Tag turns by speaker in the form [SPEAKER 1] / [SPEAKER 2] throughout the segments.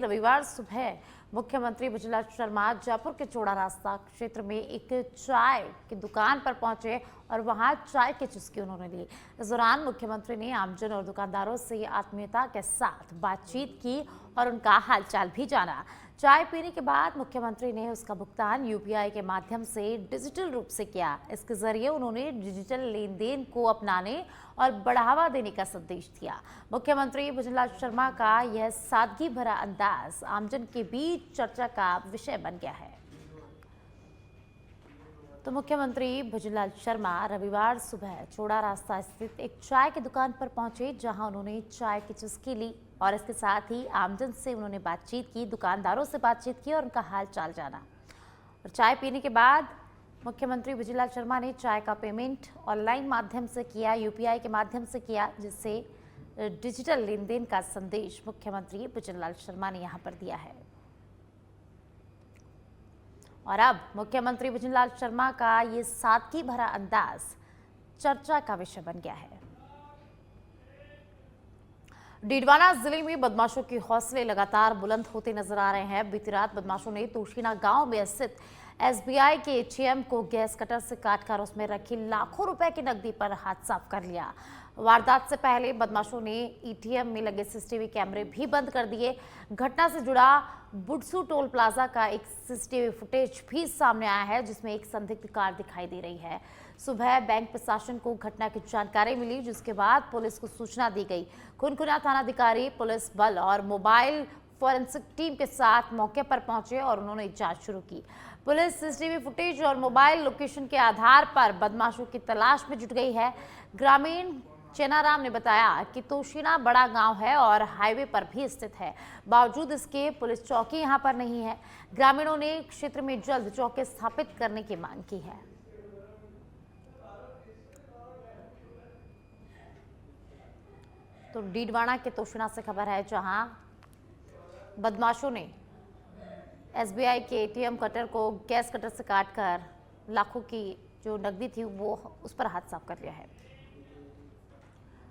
[SPEAKER 1] रविवार सुबह मुख्यमंत्री भुजलाल शर्मा जयपुर के चौड़ा रास्ता क्षेत्र में एक चाय की दुकान पर पहुंचे और वहां चाय की चुस्की उन्होंने ली। इस दौरान मुख्यमंत्री ने आमजन और दुकानदारों से आत्मीयता के साथ बातचीत की और उनका हालचाल भी जाना। चाय पीने के बाद मुख्यमंत्री ने उसका भुगतान यूपीआई के माध्यम से डिजिटल रूप से किया। इसके जरिए उन्होंने डिजिटल लेन देन को अपनाने और बढ़ावा देने का संदेश दिया। मुख्यमंत्री भुजलाल शर्मा का यह सादगी भरा अंदाज आमजन के बीच चर्चा का विषय बन गया है। तो मुख्यमंत्री भुजलाल शर्मा रविवार सुबह चौड़ा रास्ता स्थित एक चाय की दुकान पर पहुंचे, जहां उन्होंने चाय की चुस्की ली और इसके साथ ही आमजन से उन्होंने बातचीत की, दुकानदारों से बातचीत की और उनका हाल चाल जाना। और चाय पीने के बाद मुख्यमंत्री भुजलाल शर्मा ने चाय का पेमेंट ऑनलाइन माध्यम से किया, यूपीआई के माध्यम से किया, जिससे डिजिटल लेन देन का संदेश मुख्यमंत्री भुजलाल शर्मा ने यहाँ पर दिया है। और अब मुख्यमंत्री भुजलाल शर्मा का ये सादगी भरा अंदाज चर्चा का विषय बन गया है। डीडवाना जिले में बदमाशों के हौसले लगातार बुलंद होते नजर आ रहे हैं। बीती रात बदमाशों ने तोशीना गांव में स्थित एसबीआई के एटीएम को गैस कटर से काटकर उसमें रखी लाखों रुपए की नकदी पर हाथ साफ कर लिया। वारदात से पहले बदमाशों ने एटीएम में लगे सीसीटीवी कैमरे भी बंद कर दिए। घटना से जुड़ा बुडसू टोल प्लाजा का एक सीसीटीवी फुटेज भी सामने आया है, जिसमें एक संदिग्ध कार दिखाई दे रही है। सुबह बैंक प्रशासन को घटना की जानकारी मिली, जिसके बाद पुलिस को सूचना दी गई। खुनखुना थानाधिकारी पुलिस बल और मोबाइल फॉरेंसिक टीम के साथ मौके पर पहुंचे और उन्होंने जांच शुरू की। पुलिस सीसीटीवी फुटेज और मोबाइल लोकेशन के आधार पर बदमाशों की तलाश में जुट गई है। ग्रामीण चेनाराम ने बताया कि तोशीना बड़ा गांव है और हाईवे पर भी स्थित है। बावजूद इसके पुलिस चौकी यहां पर नहीं है। ग्रामीणों ने क्षेत्र में जल्द चौकी स्थापित करने की मांग की है। तो डीडवाना के तोशीना से खबर है, जहां बदमाशों ने एसबीआई के एटीएम कटर को गैस कटर से काटकर लाखों की जो नकदी थी वो उस पर हाथ साफ कर लिया है।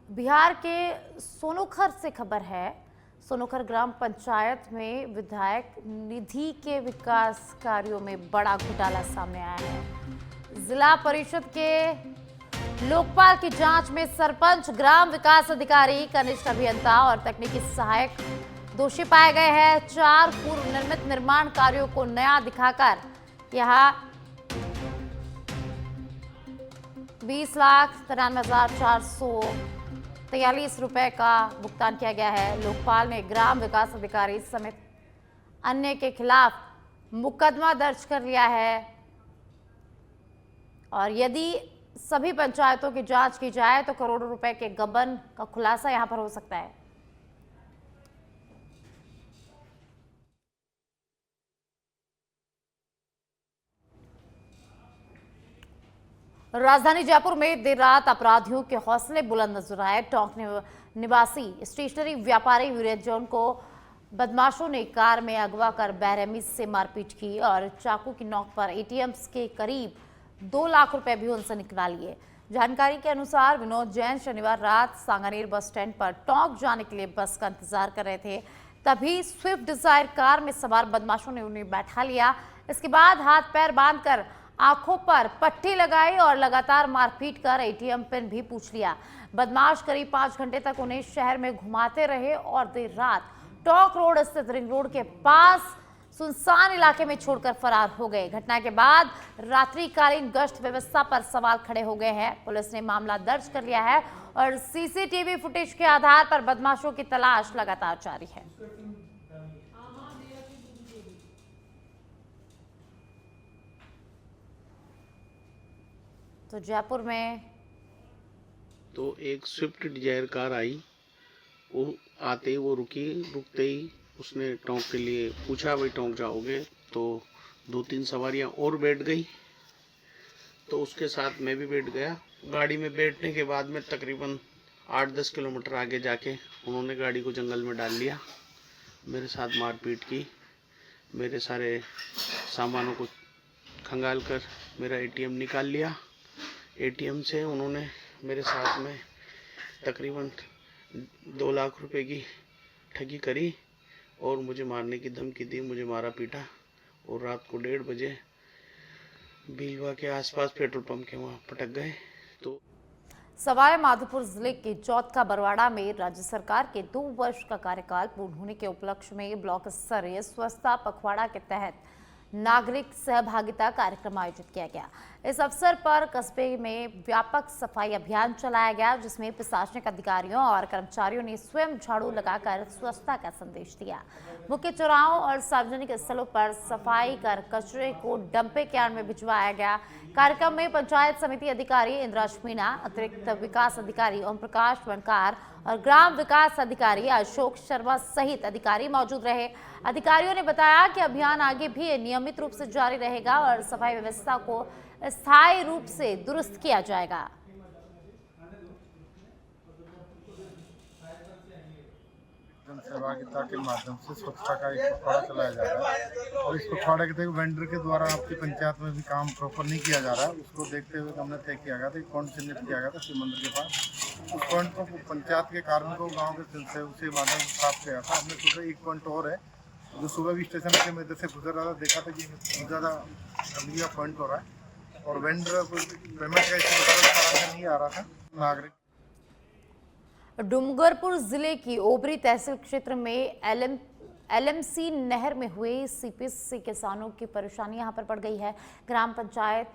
[SPEAKER 1] बिहार के सोनोखर से खबर है। सोनोखर ग्राम पंचायत में विधायक निधि के विकास कार्यों में बड़ा घोटाला सामने आया है। जिला परिषद के लोकपाल की जांच में सरपंच, ग्राम विकास अधिकारी, कनिष्ठ अभियंता और तकनीकी सहायक दोषी पाए गए हैं। 4 पूर्व निर्मित निर्माण कार्यों को नया दिखाकर यहां 20,93,443 रुपए का भुगतान किया गया है। लोकपाल ने ग्राम विकास अधिकारी समेत अन्य के खिलाफ मुकदमा दर्ज कर लिया है और यदि सभी पंचायतों की जांच की जाए तो करोड़ों रुपए के गबन का खुलासा यहां पर हो सकता है। राजधानी जयपुर में देर रात अपराधियों के हौसले बुलंद नजर आए। टोंक निवासी स्टेशनरी व्यापारी वीरेंद्र जॉन को बदमाशों ने कार में अगवा कर बेरहमी से मारपीट की और चाकू की नोक पर एटीएम के करीब 2 लाख रुपए भी उनसे निकला लिए। जानकारी के अनुसार विनोद जैन शनिवार रात सांगानेर बस स्टैंड पर टोंक जाने के लिए बस का इंतजार कर रहे थे। तभी स्विफ्ट डिजायर कार में सवार बदमाशों ने उन्हें बैठा लिया। इसके बाद हाथ पैर बांधकर आंखों पर पट्टी लगाई और लगातार मारपीट कर एटीएम पिन भी पूछ लिया। बदमाश करीब 5 घंटे तक उन्हें शहर में घुमाते रहे और देर रात टोंक रोड स्थित रिंग रोड के पास सुनसान इलाके में छोड़कर फरार हो गए। घटना के बाद रात्रिकालीन गश्त व्यवस्था पर सवाल खड़े हो गए हैं। पुलिस ने मामला दर्ज कर लिया है और सीसीटीवी फुटेज के आधार पर बदमाशों की तलाश लगातार जारी है। तो जयपुर में
[SPEAKER 2] तो एक स्विफ्ट डिजायर कार आई। वो आते ही वो रुकी। रुकते ही उसने टोंक के लिए पूछा, भाई टोंक जाओगे? तो 2-3 सवारियां और बैठ गई, तो उसके साथ मैं भी बैठ गया। गाड़ी में बैठने के बाद में तकरीबन 8-10 किलोमीटर आगे जाके उन्होंने गाड़ी को जंगल में डाल लिया। मेरे साथ मारपीट की, मेरे सारे सामानों को खंगाल कर मेरा एटीएम निकाल लिया। एटीएम से उन्होंने मेरे साथ में तकरीबन 2 लाख रुपए की ठगी करी और मुझे मारने की धमकी दी, मुझे मारा पीटा। और रात को 1:30 बजे भीलवा के आसपास पेट्रोल पंप के वहाँ पटक गए। तो
[SPEAKER 1] सवाई माधोपुर जिले के चौथ का बरवाड़ा में राज्य सरकार के 2 वर्ष का कार्यकाल पूर्ण होने के उपलक्ष्य में ब्लॉक स्तरीय स्वच्छता पखवाड़ा के तहत नागरिक सहभागिता कार्यक्रम आयोजित किया गया। इस अवसर पर कस्बे में व्यापक सफाई अभियान चलाया गया, जिसमें प्रशासनिक अधिकारियों और कर्मचारियों ने स्वयं झाड़ू लगाकर स्वच्छता का संदेश दिया। मुख्य चौराहों और सार्वजनिक स्थलों पर सफाई कर कचरे को डंपिंग यार्ड में भिजवाया गया। कार्यक्रम में पंचायत समिति अधिकारी इंद्राश मीणा, अतिरिक्त विकास अधिकारी ओम प्रकाश वनकार और ग्राम विकास अधिकारी अशोक शर्मा सहित अधिकारी मौजूद रहे। अधिकारियों ने बताया कि अभियान आगे भी नियमित रूप से जारी रहेगा और सफाई व्यवस्था को स्थायी रूप से दुरुस्त किया जाएगा।
[SPEAKER 3] जन सहभागिता के माध्यम से स्वच्छता का एक पखवाड़ा चलाया जा रहा है और इस पखवाड़े के तहत वेंडर के द्वारा आपकी पंचायत में भी काम प्रॉपर नहीं किया जा रहा है। उसको देखते हुए हमने तय किया गया था, एक पॉइंट चिन्हित किया गया था शिव मंदिर के पास। उस पॉइंट को पंचायत के कार्मिकों गाँव के उसी माध्यम से साफ किया था। हमने सोचा एक पॉइंट और है जो सुबह भी स्टेशन के मध्य से गुजर रहा था, देखा था कि बहुत ज़्यादा गंदगी पॉइंट हो रहा है और वेंडर पेमेंट का इसमें नहीं आ रहा था। नागरिक
[SPEAKER 1] डूंगरपुर जिले की ओबरी तहसील क्षेत्र में एलएमसी नहर में हुए सीपेज से किसानों की परेशानी यहां पर बढ़ गई है। ग्राम पंचायत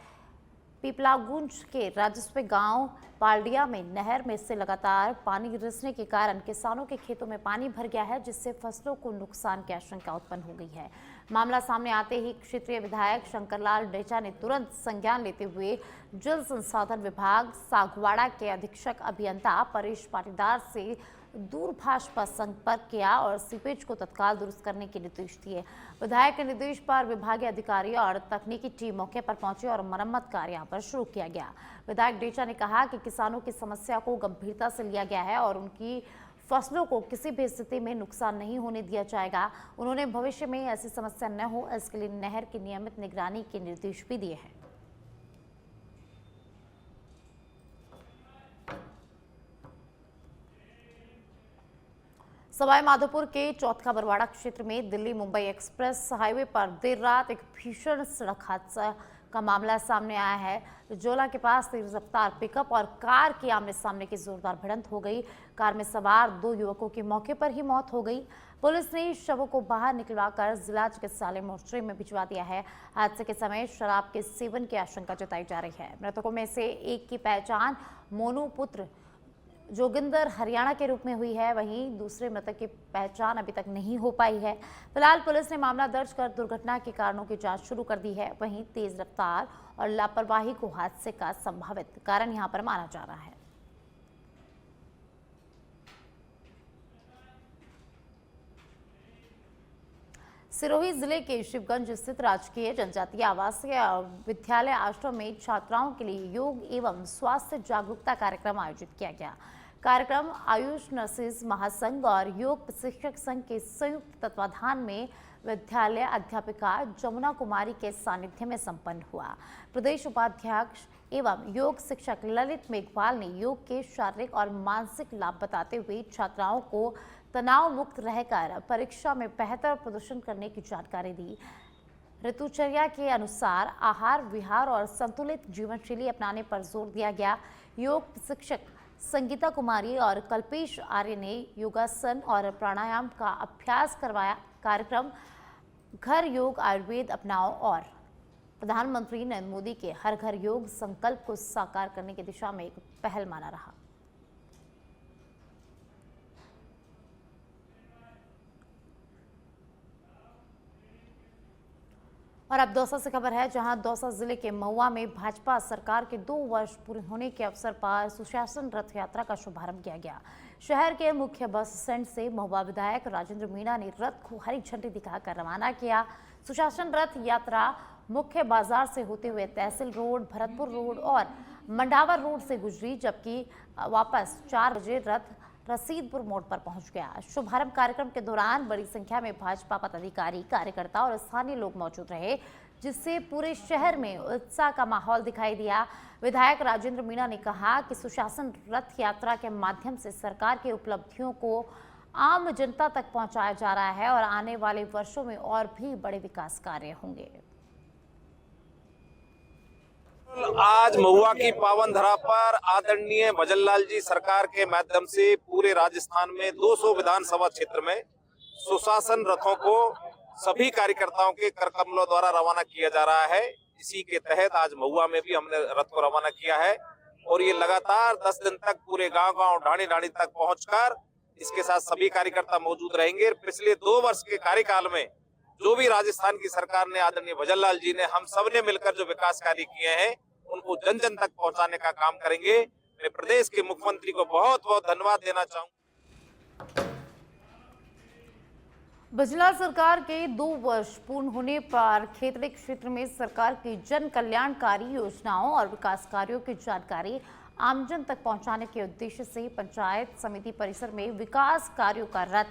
[SPEAKER 1] पीपलागुंज के राजस्व गांव पालडिया में नहर में से लगातार पानी रिसने के कारण किसानों के खेतों में पानी भर गया है, जिससे फसलों को नुकसान की आशंका उत्पन्न हो गई है। मामला सामने आते ही क्षेत्रीय विधायक शंकरलाल डेचा ने तुरंत संज्ञान लेते हुए जल संसाधन विभाग सागवाड़ा के अधीक्षक अभियंता परेश पाटीदार से दूरभाष पर संपर्क किया और सीपेज को तत्काल दुरुस्त करने के निर्देश दिए। विधायक के निर्देश पर विभागीय अधिकारी और तकनीकी टीम मौके पर पहुंचे और मरम्मत कार्य यहां पर शुरू किया गया। विधायक डेचा ने कहा कि किसानों की समस्या को गंभीरता से लिया गया है और उनकी फसलों को किसी भी स्थिति में नुकसान नहीं होने दिया जाएगा। उन्होंने भविष्य में ऐसी समस्या न हो, इसके लिए नहर की नियमित निगरानी के निर्देश भी दिए हैं। सवाई माधोपुर के चौथा बरवाड़ा क्षेत्र में दिल्ली मुंबई एक्सप्रेस हाईवे पर देर रात एक भीषण सड़क हादसा का मामला सामने आया है। जोला के पास तेज रफ्तार पिकअप और कार की आमने सामने की जोरदार भिड़ंत हो गई। कार में सवार 2 युवकों की मौके पर ही मौत हो गई। पुलिस ने शवों को बाहर निकलवाकर जिला चिकित्सालय मोर्चरी में भिजवा दिया है। हादसे के समय शराब के सेवन की आशंका जताई जा रही है। मृतकों में से एक की पहचान मोनू पुत्र जोगिंदर हरियाणा के रूप में हुई है, वहीं दूसरे मृतक की पहचान अभी तक नहीं हो पाई है। फिलहाल पुलिस ने मामला दर्ज कर दुर्घटना के कारणों की जांच शुरू कर दी है। वहीं तेज रफ्तार और लापरवाही को हादसे का संभावित कारण यहां पर माना जा रहा है। सिरोही जिले के शिवगंज स्थित राजकीय जनजातीय आवासीय विद्यालय आश्रम में छात्राओं के लिए योग एवं स्वास्थ्य जागरूकता कार्यक्रम आयोजित किया गया। कार्यक्रम आयुष नर्सेज महासंघ और योग प्रशिक्षक संघ के संयुक्त तत्वाधान में विद्यालय अध्यापिका जमुना कुमारी के सानिध्य में संपन्न हुआ। प्रदेश उपाध्यक्ष एवं योग शिक्षक ललित मेघवाल ने योग के शारीरिक और मानसिक लाभ बताते हुए छात्राओं को तनाव मुक्त रहकर परीक्षा में बेहतर प्रदर्शन करने की जानकारी दी। ऋतुचर्या के अनुसार आहार विहार और संतुलित जीवन शैली अपनाने पर जोर दिया गया। योग शिक्षक संगीता कुमारी और कल्पेश आर्य ने योगासन और प्राणायाम का अभ्यास करवाया। कार्यक्रम घर योग आयुर्वेद अपनाओ और प्रधानमंत्री नरेंद्र मोदी के हर घर योग संकल्प को साकार करने की दिशा में एक पहल माना रहा। और अब दौसा से खबर है, जहां दौसा जिले के महुआ में भाजपा सरकार के 2 वर्ष पूरे होने के अवसर पर सुशासन रथ यात्रा का शुभारंभ किया गया। शहर के मुख्य बस स्टैंड से महुआ विधायक राजेंद्र मीणा ने रथ को हरी झंडी दिखाकर रवाना किया। सुशासन रथ यात्रा मुख्य बाजार से होते हुए तहसील रोड, भरतपुर रोड और मंडावर रोड से गुजरी, जबकि वापस 4 बजे रथ रसीदपुर मोड़ पर पहुंच गया। शुभारंभ कार्यक्रम के दौरान बड़ी संख्या में भाजपा पदाधिकारी, कार्यकर्ता और स्थानीय लोग मौजूद रहे, जिससे पूरे शहर में उत्साह का माहौल दिखाई दिया। विधायक राजेंद्र मीणा ने कहा कि सुशासन रथ यात्रा के माध्यम से सरकार की उपलब्धियों को आम जनता तक पहुंचाया जा रहा है और आने वाले वर्षों में और भी बड़े विकास कार्य होंगे।
[SPEAKER 4] आज महुआ की पावन धरा पर आदरणीय भजन लाल जी सरकार के माध्यम से पूरे राजस्थान में 200 विधानसभा क्षेत्र में सुशासन रथों को सभी कार्यकर्ताओं के कर कमलों द्वारा रवाना किया जा रहा है। इसी के तहत आज महुआ में भी हमने रथ को रवाना किया है और ये लगातार 10 दिन तक पूरे गांव-गांव ढाणी-ढाणी तक पहुंचकर इसके साथ सभी कार्यकर्ता मौजूद रहेंगे। पिछले 2 वर्ष के कार्यकाल में जो भी राजस्थान की सरकार ने, आदरणीय भजन लाल जी ने, हम सब ने मिलकर जो विकास कार्य किए हैं उनको जन जन तक पहुंचाने का काम करेंगे। मैं प्रदेश के मुख्यमंत्री को बहुत बहुत धन्यवाद देना चाहूंगा।
[SPEAKER 1] भजनलाल सरकार के 2 वर्ष पूर्ण होने पर खेतड़ी क्षेत्र में सरकार की जन कल्याणकारी योजनाओं और विकास कार्यों की जानकारी आमजन तक पहुंचाने के उद्देश्य से पंचायत समिति परिसर में विकास कार्यों का रथ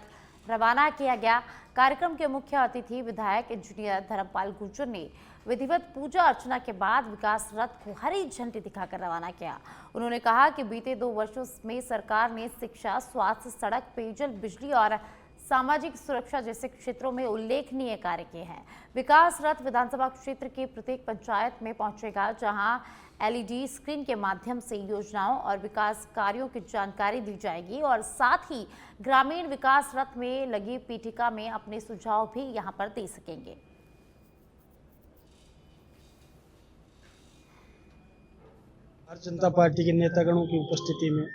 [SPEAKER 1] रवाना किया गया। कार्यक्रम के मुख्य अतिथि विधायक इंजीनियर धर्मपाल गुर्जर ने विधिवत पूजा अर्चना के बाद विकास रथ को हरी झंडी दिखाकर रवाना किया। उन्होंने कहा कि बीते 2 वर्षों में सरकार ने शिक्षा, स्वास्थ्य, सड़क, पेयजल, बिजली और सामाजिक सुरक्षा जैसे क्षेत्रों में उल्लेखनीय कार्य किए हैं। विकास रथ विधानसभा क्षेत्र के प्रत्येक पंचायत में पहुंचेगा, जहां LED स्क्रीन के माध्यम से योजनाओं और विकास कार्यों की जानकारी दी जाएगी और साथ ही ग्रामीण विकास रथ में लगी पीठिका में अपने सुझाव भी यहां पर दे सकेंगे।
[SPEAKER 5] भारतीय जनता पार्टी के नेतागणों की उपस्थिति में,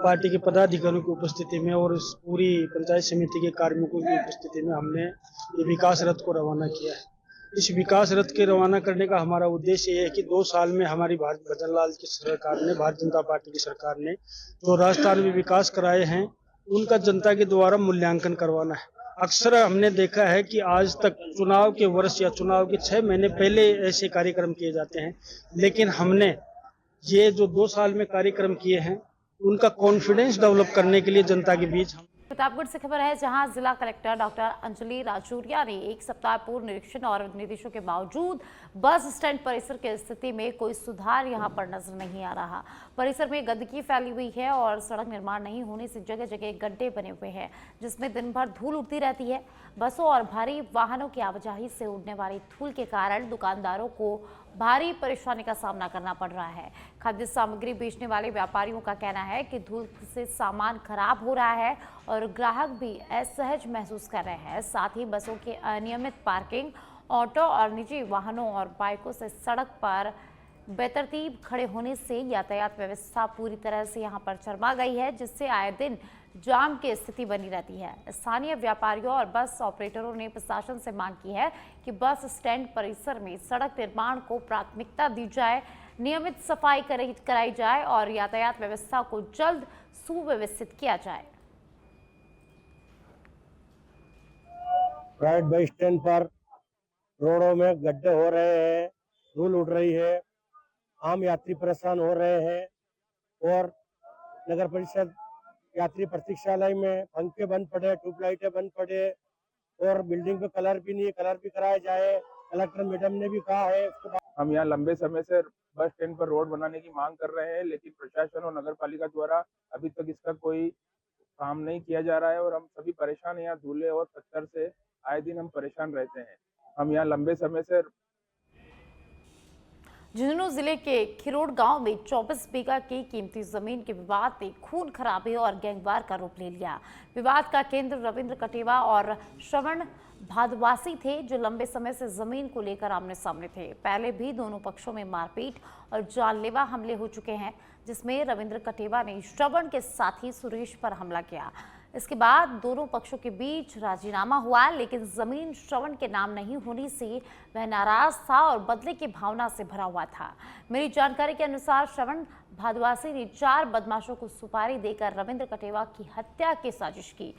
[SPEAKER 5] पार्टी के पदाधिकारियों की उपस्थिति में और इस पूरी पंचायत समिति के कार्मिकों की उपस्थिति में हमने ये विकास रथ को रवाना किया है। इस विकास रथ के रवाना करने का हमारा उद्देश्य ये है कि 2 साल में हमारी भजन लाल की सरकार ने, भारतीय जनता पार्टी की सरकार ने जो राजस्थान में विकास कराए हैं उनका जनता के द्वारा मूल्यांकन करवाना है। अक्सर हमने देखा है कि आज तक चुनाव के वर्ष या चुनाव के 6 महीने पहले ऐसे कार्यक्रम किए जाते हैं, लेकिन हमने ये जो 2 साल में कार्यक्रम किए हैं उनका कॉन्फिडेंस डेवलप करने के लिए जनता के बीच हम।
[SPEAKER 1] प्रतापगढ़ से खबर है, जहां जिला कलेक्टर डॉक्टर अंजलि राजौरिया ने 1 सप्ताह पूर्व निरीक्षण और निर्देशों के बावजूद बस स्टैंड परिसर की स्थिति में कोई सुधार यहां पर नजर नहीं आ रहा। परिसर में गंदगी फैली हुई है और सड़क निर्माण नहीं होने से जगह जगह गड्ढे बने हुए हैं, जिसमें दिन भर धूल उड़ती रहती है। बसों और भारी वाहनों की आवाजाही से उड़ने वाली धूल के कारण दुकानदारों को भारी परेशानी का सामना करना पड़ रहा है। खाद्य सामग्री बेचने वाले व्यापारियों का कहना है कि धूल से सामान खराब हो रहा है और ग्राहक भी असहज महसूस कर रहे हैं। साथ ही बसों के अनियमित पार्किंग, ऑटो और निजी वाहनों और बाइकों से सड़क पर बेतरतीब खड़े होने से यातायात व्यवस्था पूरी तरह से यहां पर चरमा गई है, जिससे आए दिन जाम की स्थिति बनी रहती है। स्थानीय व्यापारियों और बस ऑपरेटरों ने प्रशासन से मांग की है कि बस स्टैंड परिसर में सड़क निर्माण को प्राथमिकता दी जाए, नियमित सफाई कराई जाए और यातायात व्यवस्था को जल्द सुव्यवस्थित किया जाए।
[SPEAKER 6] प्राइवेट बस स्टैंड पर रोडों में गड्ढे हो रहे हैं, धूल उड़ रही है, आम यात्री परेशान हो रहे हैं और नगर परिषद यात्री प्रतीक्षालय में पंखे बंद पड़े, ट्यूबलाइटें बंद पड़े और बिल्डिंग पे कलर भी नहीं है, कलर भी कराया जाए। कलेक्टर मैडम ने भी कहा है।
[SPEAKER 7] हम यहाँ लंबे समय से बस स्टैंड पर रोड बनाने की मांग कर रहे हैं, लेकिन प्रशासन और नगर पालिका द्वारा अभी तक इसका कोई काम नहीं किया जा रहा है और हम सभी परेशान हैं। यहाँ धूले और पत्थर से आए दिन हम परेशान रहते हैं। हम यहाँ लंबे समय से।
[SPEAKER 1] झुंझुनू जिले के खिरोड़ गांव में 24 बीघा की कीमती जमीन के विवाद ने खून खराबे और गैंगवार का रूप ले लिया। विवाद का केंद्र रविंद्र कटेवा और श्रवण भादवासी थे, जो लंबे समय से जमीन को लेकर आमने सामने थे। पहले भी दोनों पक्षों में मारपीट और जानलेवा हमले हो चुके हैं, जिसमें रविंद्र कटेवा ने श्रवण के साथी सुरेश पर हमला किया। इसके बाद दोनों पक्षों के बीच राजीनामा हुआ, लेकिन जमीन श्रवण के नाम नहीं होने से वह नाराज था और बदले की भावना से भरा हुआ था। मेरी जानकारी के अनुसार श्रवण भादवासी ने 4 बदमाशों को सुपारी देकर रविंद्र कटेवा की हत्या की साजिश की।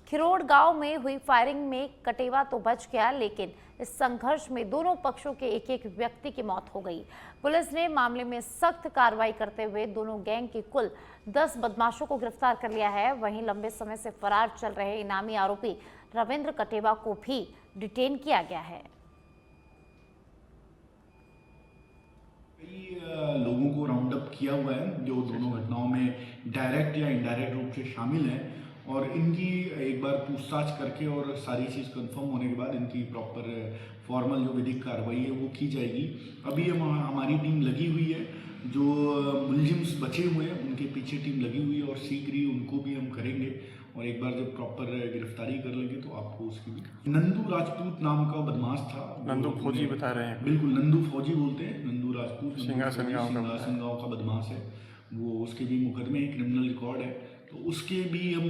[SPEAKER 1] खिरोड़ गांव में हुई फायरिंग में कटेवा तो बच गया, लेकिन इस संघर्ष में दोनों पक्षों के एक व्यक्ति की मौत हो गई। पुलिस ने मामले में सख्त कार्रवाई करते हुए दोनों गैंग के कुल 10 बदमाशों को गिरफ्तार कर लिया है। वहीं लंबे समय से फरार चल रहे इनामी आरोपी रविंद्र कटेवा को भी डिटेन किया गया है।
[SPEAKER 8] कई लोगों को राउंड अप किया हुआ है जो दोनों घटनाओं में डायरेक्ट या इनडायरेक्ट रूप से शामिल हैं और इनकी एक बार पूछताछ करके और सारी चीज़ कंफर्म होने के बाद इनकी प्रॉपर फॉर्मल जो विधिक कार्रवाई है वो की जाएगी। अभी हमारी टीम लगी हुई है, जो मुलजिम्स बचे हुए हैं उनके पीछे टीम लगी हुई है और शीघ्र ही उनको भी हम करेंगे और एक बार जब प्रॉपर गिरफ्तारी कर लेंगे तो आपको उसकी भी। नंदू राजपूत नाम का बदमाश था।
[SPEAKER 9] नंदू फौजी बता रहे हैं?
[SPEAKER 8] बिल्कुल, नंदू फौजी बोलते हैं। नंदू राजपूत
[SPEAKER 9] सिंहासन
[SPEAKER 8] गाँव का बदमाश है वो। उसके भी मुकदमे क्रिमिनल रिकॉर्ड है, तो उसके भी हम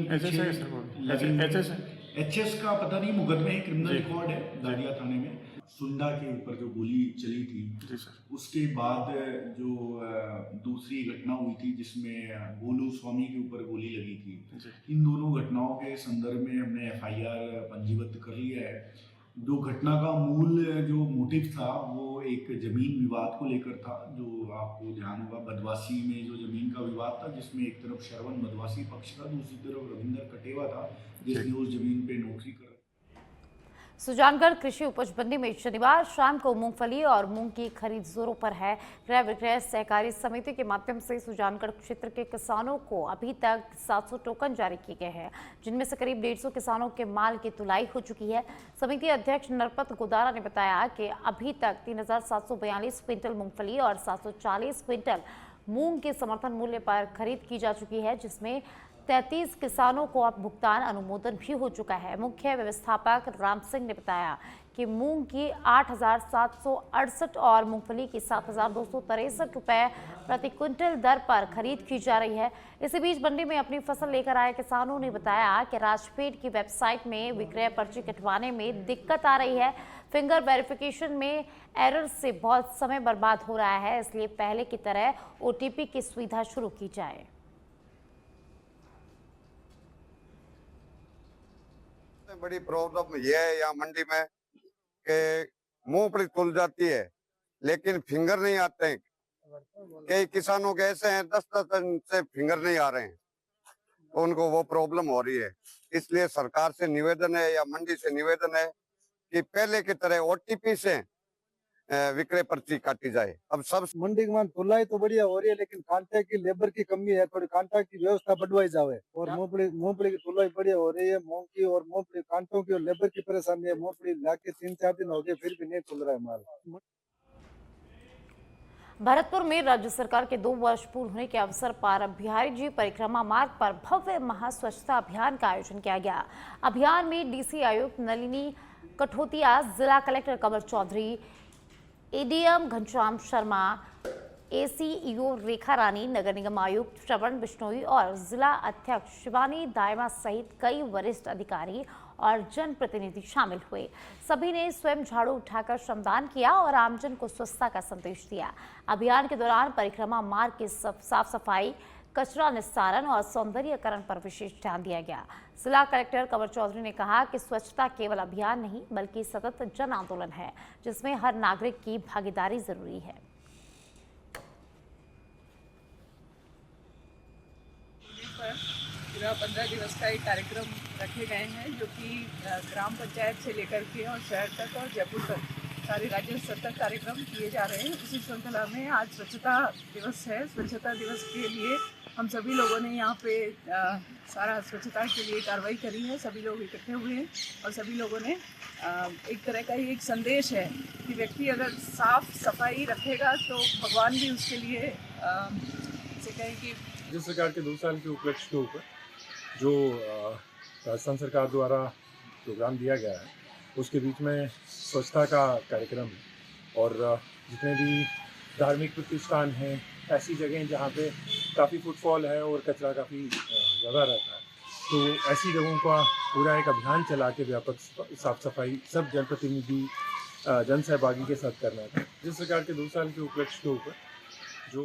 [SPEAKER 8] HS का पता नहीं, मुकदमे क्रिमिनल रिकॉर्ड है दादिया थाने में। सुंडा के ऊपर जो गोली चली थी
[SPEAKER 9] जी सर,
[SPEAKER 8] उसके बाद जो दूसरी घटना हुई थी जिसमें गोलू स्वामी के ऊपर गोली लगी थी, इन दोनों घटनाओं के संदर्भ में हमने FIR पंजीबद्ध कर लिया है। जो घटना का मूल जो मोटिव था वो एक जमीन विवाद को लेकर था। जो आपको ध्यान होगा, बदवासी में जो जमीन का विवाद था जिसमें एक तरफ श्रवण बदवासी पक्ष का, दूसरी तरफ रविंदर कटेवा था जिसने उस जमीन पे नौकरी कर।
[SPEAKER 1] सुजानगढ़ कृषि उपज मंडी में शनिवार शाम को मूंगफली और मूंग की खरीद जोरों पर है। क्रय विक्रय सहकारी समिति के माध्यम से सुजानगढ़ क्षेत्र के किसानों को अभी तक 700 टोकन जारी किए गए हैं, जिनमें से करीब 150 किसानों के माल की तुलाई हो चुकी है। समिति अध्यक्ष नरपत गोदारा ने बताया कि अभी तक 3742 क्विंटल मूंगफली और 740 क्विंटल मूंग के समर्थन मूल्य पर खरीद की जा चुकी है, जिसमें 33 किसानों को अब भुगतान अनुमोदन भी हो चुका है। मुख्य व्यवस्थापक राम सिंह ने बताया कि मूंग की 8,768 और मूंगफली की 7,263 रुपए प्रति क्विंटल दर पर खरीद की जा रही है। इसी बीच मंडी में अपनी फसल लेकर आए किसानों ने बताया कि राजफेड की वेबसाइट में विक्रय पर्ची कटवाने में दिक्कत आ रही है। फिंगर वेरिफिकेशन में एरर से बहुत समय बर्बाद हो रहा है, इसलिए पहले की तरह OTP की सुविधा शुरू की जाए।
[SPEAKER 10] बड़ी प्रॉब्लम ये है यहाँ मंडी में कि मूंगफली तुल जाती है लेकिन फिंगर नहीं आते हैं। कई किसानों के ऐसे हैं 10-10 दिन से फिंगर नहीं आ रहे हैं, तो उनको वो प्रॉब्लम हो रही है। इसलिए सरकार से निवेदन है या मंडी से निवेदन है कि पहले की तरह OTP से विक्रय पर्ची काटी जाए। अब सब
[SPEAKER 6] मंडी में तुलाई तो बढ़िया हो रही है, लेकिन कांटे की लेबर की कमी है, थोड़ी कांटा की व्यवस्था बढ़वाई जाए। और मूंगफली की तुलाई बढ़िया हो रही है। मूंग की और मूंगफली कांटों की और लेबर की परेशानी है। मूंगफली लाके 3-4 दिन हो गए फिर भी नहीं तुल रहा है माल।
[SPEAKER 1] भरतपुर में राज्य सरकार के 2 वर्ष पूर्ण होने के अवसर पर बिहारी जी परिक्रमा मार्ग पर भव्य महास्वच्छता अभियान का आयोजन किया गया। अभियान में DC आयुक्त नलिनी कठोतिया, जिला कलेक्टर कमर चौधरी, ADM घनश्याम शर्मा, ACEO रेखा रानी, नगर निगम आयुक्त श्रवण बिश्नोई और जिला अध्यक्ष शिवानी दायमा सहित कई वरिष्ठ अधिकारी और जनप्रतिनिधि शामिल हुए। सभी ने स्वयं झाड़ू उठाकर श्रमदान किया और आमजन को स्वच्छता का संदेश दिया। अभियान के दौरान परिक्रमा मार्ग की साफ सफाई, कचरा निस्तारण और सौंदर्यीकरण पर विशेष ध्यान दिया गया। जिला कलेक्टर कंवर चौधरी ने कहा कि स्वच्छता केवल अभियान नहीं बल्कि सतत जन आंदोलन है, जिसमें हर नागरिक की भागीदारी जरूरी है।
[SPEAKER 11] पूरा 15 दिवस का एक कार्यक्रम रखे गए हैं, जो कि ग्राम पंचायत से लेकर के और शहर तक और जयपुर तक सारे राज्य स्तर तक कार्यक्रम किए जा रहे हैं। इसी श्रृंखला में आज स्वच्छता दिवस है। स्वच्छता दिवस के लिए हम सभी लोगों ने यहाँ पे सारा स्वच्छता के लिए कार्रवाई करी है। सभी लोग इकट्ठे हुए हैं और सभी लोगों ने एक तरह का एक संदेश है कि व्यक्ति अगर साफ सफाई रखेगा तो भगवान भी उसके लिए से कहें कि
[SPEAKER 9] राज्य सरकार के 2 साल के उपलक्ष्य के ऊपर जो राजस्थान सरकार द्वारा प्रोग्राम दिया गया है, उसके बीच में स्वच्छता का कार्यक्रम है। और जितने भी धार्मिक प्रतिष्ठान हैं, ऐसी जगह जहाँ पे काफ़ी फुटफॉल है और कचरा काफ़ी ज़्यादा रहता है, तो ऐसी जगहों का पूरा एक अभियान चला के व्यापक साफ सफाई सब जनप्रतिनिधि जन सहभागी के साथ करना है। राज्य सरकार के 2 साल के उपलक्ष्य के ऊपर जो